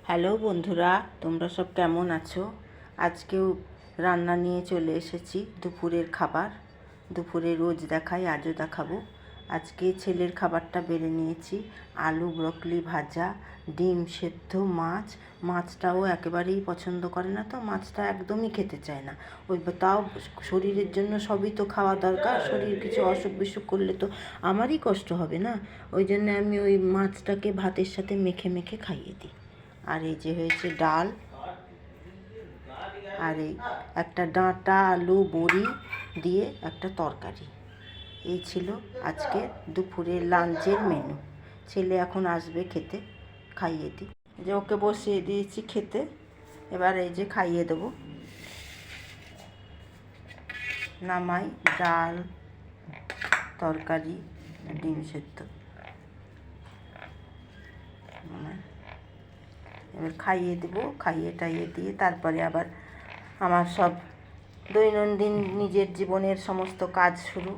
Hello বন্ধুরা, তোমরা সব কেমন আছো? আজকেও রান্না নিয়ে চলে এসেছি দুপুরের খাবার। দুপুরে রোজ দেখাই, আজও দেখাবো। আজকে ছেলের খাবারটা বেড়ে নিয়েছি। আলু ব্রকলি ভাজা, ডিম সেদ্ধ, মাছটাও একেবারেই পছন্দ করে না, তো মাছটা একদমই খেতে চায় না। তাও শরীরের জন্য সবই তো খাওয়া দরকার। শরীর কিছু অসুখ বিসুখ করলে তো আমারই কষ্ট হবে না। ওই জন্য আমি ওই মাছটাকে ভাতের সাথে মেখে মেখে খাইয়ে দিই। আর এই যে হয়েছে ডাল, আর এই একটা ডাঁটা আলু বড়ি দিয়ে একটা তরকারি। এই ছিল আজকে দুপুরের লাঞ্চের মেনু। ছেলে এখন আসবে খেতে, খাইয়ে দিই। যে ওকে বসিয়ে দিয়েছি খেতে, এবার এই যে খাইয়ে দেবো। নামাই ডাল, তরকারি, ডিম সেদ্ধ। এবার খাইয়ে দেবো, খাইয়ে টাইয়ে দিয়ে তারপরে আবার আমার সব দৈনন্দিন নিজের জীবনের সমস্ত কাজ শুরু।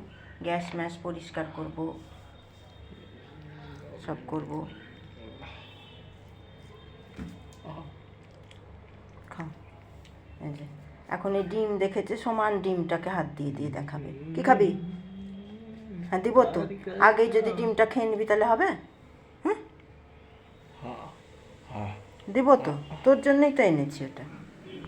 গ্যাস ম্যাস পরিষ্কার করব, সব করব। খাও। এই যে এখন এই ডিম দেখেছে, সমান ডিমটাকে হাত দিয়ে দিয়ে দেখাবে। কি খাবি? হ্যাঁ দিব তো। আগেই যদি ডিমটা খেয়ে নিবি তাহলে হবে? হুম, দিব তো, তোর জন্যই তো এনেছি ওটা।